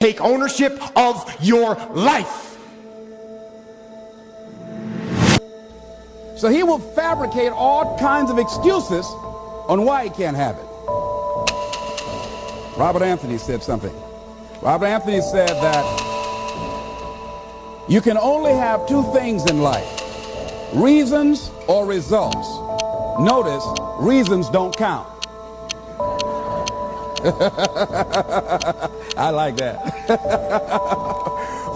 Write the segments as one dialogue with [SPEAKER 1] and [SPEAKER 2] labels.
[SPEAKER 1] Take ownership of your life.
[SPEAKER 2] So he will fabricate all kinds of excuses on why he can't have it. Robert Anthony said something. Robert Anthony said that you can only have two things in life: reasons or results. Notice, reasons don't count. I like that.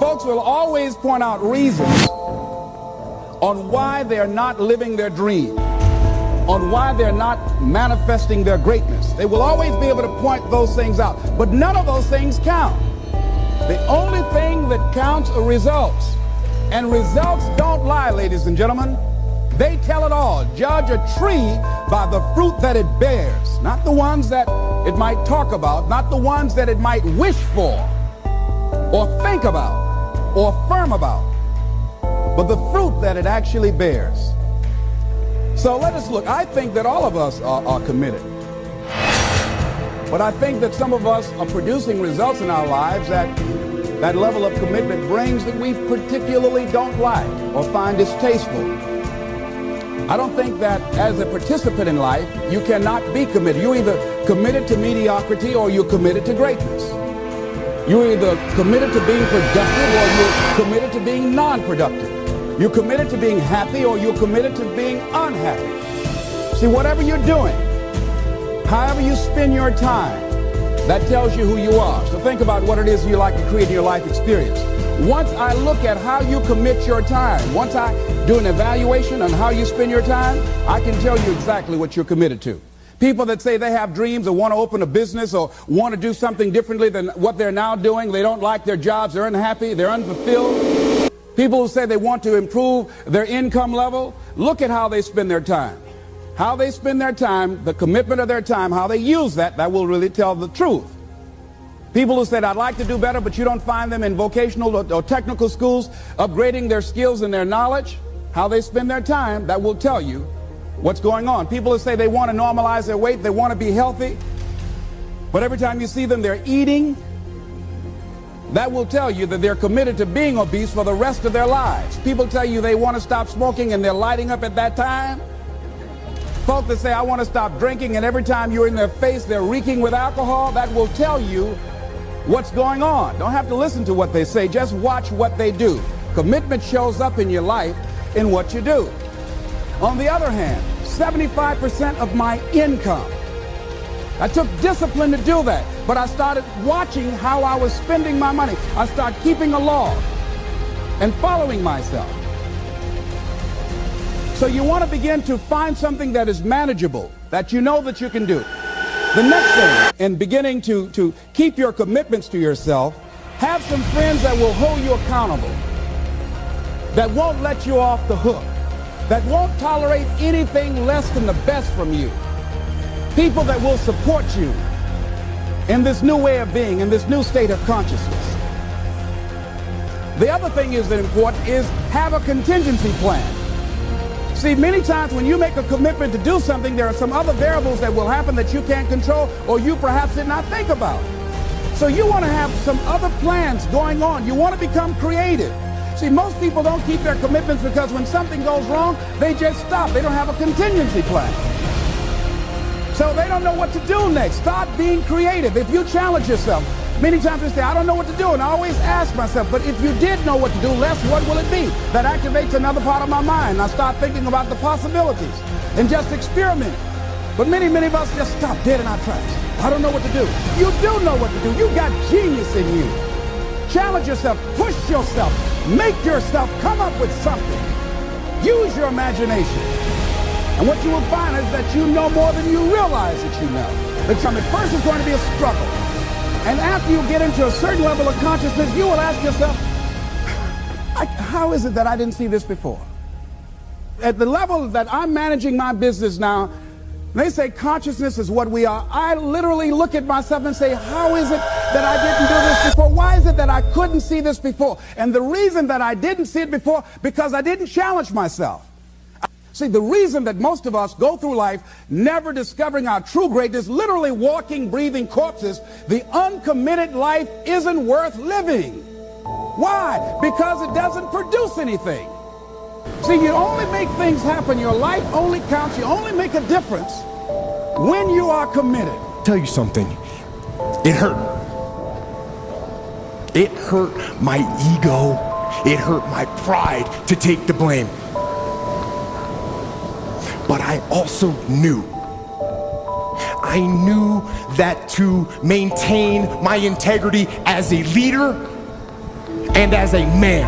[SPEAKER 2] Folks will always point out reasons on why they're not living their dream, on why they're not manifesting their greatness. They will always be able to point those things out, but none of those things count. The only thing that counts are results, and results don't lie, ladies and gentlemen. They tell it all. Judge a tree by the fruit that it bears, not the ones that it might talk about, not the ones that it might wish for or think about or affirm about, but the fruit that it actually bears. So let us look. I think that all of us are committed, but I think that some of us are producing results in our lives that level of commitment brings that we particularly don't like or find distasteful. I don't think that as a participant in life, you cannot be committed. You're either committed to mediocrity or you're committed to greatness. You're either committed to being productive or you're committed to being non-productive. You're committed to being happy or you're committed to being unhappy. See, whatever you're doing, however you spend your time, that tells you who you are. So think about what it is you like to create in your life experience. Once I look at how you commit your time, once I do an evaluation on how you spend your time, I can tell you exactly what you're committed to. People that say they have dreams or want to open a business or want to do something differently than what they're now doing, they don't like their jobs, they're unhappy, they're unfulfilled. People who say they want to improve their income level, look at how they spend their time. How they spend their time, the commitment of their time, how they use that will really tell the truth. People who said, I'd like to do better, but you don't find them in vocational or technical schools upgrading their skills and their knowledge, how they spend their time, that will tell you what's going on. People who say they want to normalize their weight, they want to be healthy, but every time you see them, they're eating, that will tell you that they're committed to being obese for the rest of their lives. People tell you they want to stop smoking and they're lighting up at that time. Folks that say, I want to stop drinking, and every time you're in their face, they're reeking with alcohol, that will tell you what's going on. Don't have to listen to what they say, just watch what they do. Commitment shows up in your life in what you do. On the other hand, 75% of my income, I took discipline to do that, but I started watching how I was spending my money. I started keeping a log and following myself. So you want to begin to find something that is manageable, that you know that you can do. The next thing, in beginning to keep your commitments to yourself, have some friends that will hold you accountable, that won't let you off the hook, that won't tolerate anything less than the best from you. People that will support you in this new way of being, in this new state of consciousness. The other thing is that important is have a contingency plan. See, many times when you make a commitment to do something, there are some other variables that will happen that you can't control or you perhaps did not think about. So you want to have some other plans going on. You want to become creative. See, most people don't keep their commitments because when something goes wrong, they just stop. They don't have a contingency plan. So they don't know what to do next. Start being creative. If you challenge yourself, many times we say, I don't know what to do, and I always ask myself, but if you did know what to do, Les, what will it be? That activates another part of my mind. I start thinking about the possibilities and just experiment. But many of us just stop dead in our tracks. I don't know what to do. You do know what to do. You got genius in you. Challenge yourself, push yourself, make yourself come up with something. Use your imagination. And what you will find is that you know more than you realize that you know. At first it's going to be a struggle. And after you get into a certain level of consciousness, you will ask yourself, how is it that I didn't see this before? At the level that I'm managing my business now, they say consciousness is what we are. I literally look at myself and say, how is it that I didn't do this before? Why is it that I couldn't see this before? And the reason that I didn't see it before, because I didn't challenge myself. See, the reason that most of us go through life never discovering our true greatness, literally walking, breathing corpses, the uncommitted life isn't worth living. Why? Because it doesn't produce anything. See, you only make things happen. Your life only counts. You only make a difference when you are committed.
[SPEAKER 1] Tell you something. It hurt. It hurt my ego. It hurt my pride to take the blame. But I also knew. I knew that to maintain my integrity as a leader and as a man,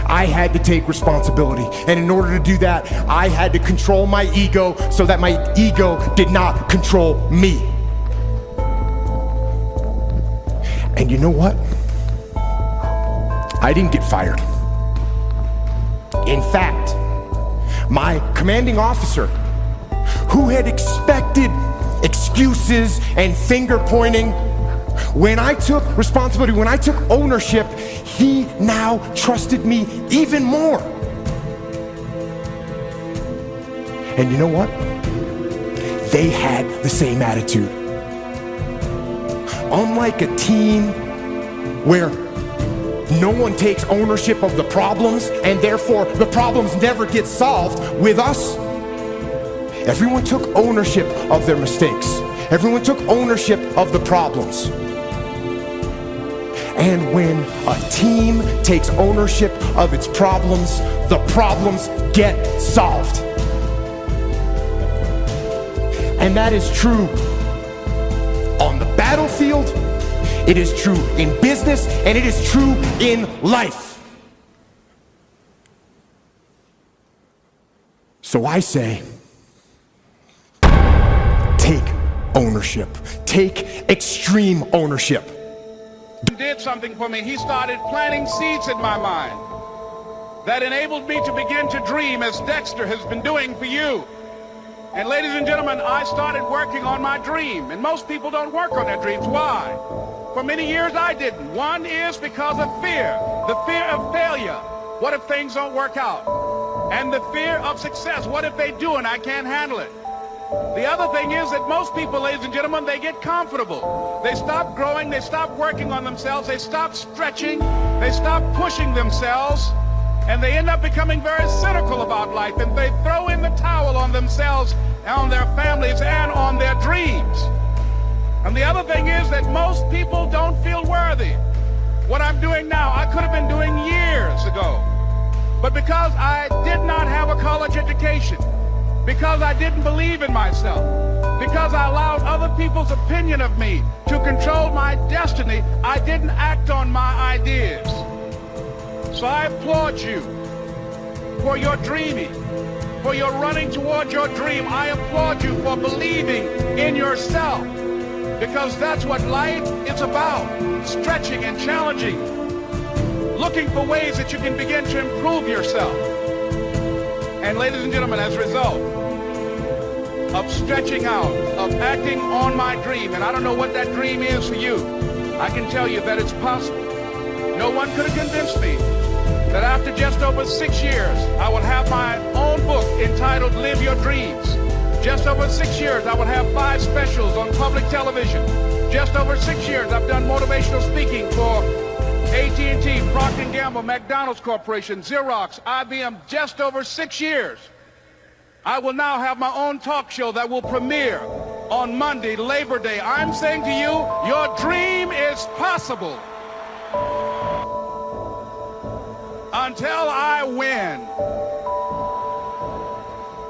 [SPEAKER 1] I had to take responsibility. And in order to do that, I had to control my ego so that my ego did not control me. And you know what? I didn't get fired. In fact, my commanding officer, who had expected excuses and finger pointing, when I took responsibility, when I took ownership, he now trusted me even more. And you know what? They had the same attitude. Unlike a team where no one takes ownership of the problems and therefore the problems never get solved, with us, everyone took ownership of their mistakes. Everyone took ownership of the problems. And when a team takes ownership of its problems, the problems get solved. And that is true on the battlefield, it is true in business, and it is true in life. So I say, take ownership. Take extreme ownership.
[SPEAKER 2] He did something for me. He started planting seeds in my mind that enabled me to begin to dream, as Dexter has been doing for you. And ladies and gentlemen, I started working on my dream. And most people don't work on their dreams. Why? For many years I didn't. One is because of fear. The fear of failure. What if things don't work out? And the fear of success. What if they do and I can't handle it? The other thing is that most people, ladies and gentlemen, they get comfortable. They stop growing, they stop working on themselves, they stop stretching, they stop pushing themselves, and they end up becoming very cynical about life, and they throw in the towel on themselves, on their families, and on their dreams. And the other thing is that most people don't feel worthy. What I'm doing now, I could have been doing years ago. But because I did not have a college education, because I didn't believe in myself, because I allowed other people's opinion of me to control my destiny, I didn't act on my ideas. So I applaud you for your dreaming, for your running toward your dream. I applaud you for believing in yourself, because that's what life is about, stretching and challenging, looking for ways that you can begin to improve yourself. And ladies and gentlemen, as a result of stretching out, of acting on my dream, and I don't know what that dream is for you, I can tell you that it's possible. No one could have convinced me that after just over 6 years, I will have my own book entitled Live Your Dreams. Just over 6 years, I will have 5 specials on public television. Just over 6 years, I've done motivational speaking for AT&T, Procter & Gamble, McDonald's Corporation, Xerox, IBM. Just over 6 years. I will now have my own talk show that will premiere on Monday, Labor Day. I'm saying to you, your dream is possible. Until I win.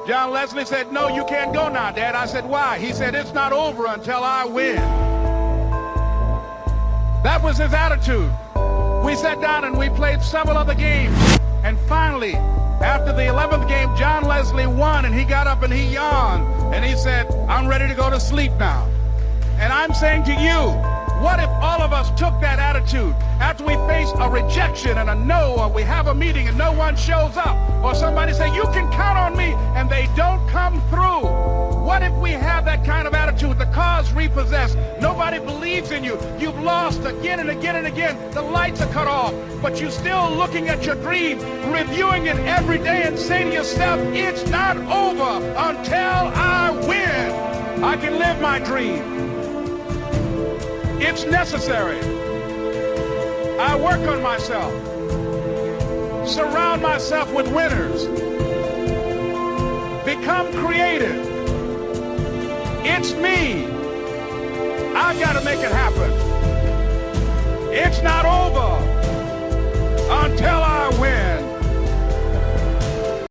[SPEAKER 2] John Leslie said, no, you can't go now, Dad. I said, why? He said, it's not over until I win. That was his attitude. We sat down and we played several other games. And finally, after the 11th game, John Leslie won, and he got up and he yawned. And he said, I'm ready to go to sleep now. And I'm saying to you, what if all of us took that attitude after we face a rejection and a no, or we have a meeting and no one shows up, or somebody say, you can count on me, and they don't come through? What if we have that kind of attitude? The car's repossessed. Nobody believes in you. You've lost again and again and again. The lights are cut off, but you're still looking at your dream, reviewing it every day and saying to yourself, it's not over until I win. I can live my dream. It's necessary. I work on myself. Surround myself with winners. Become creative. It's me. I've got to make it happen. It's not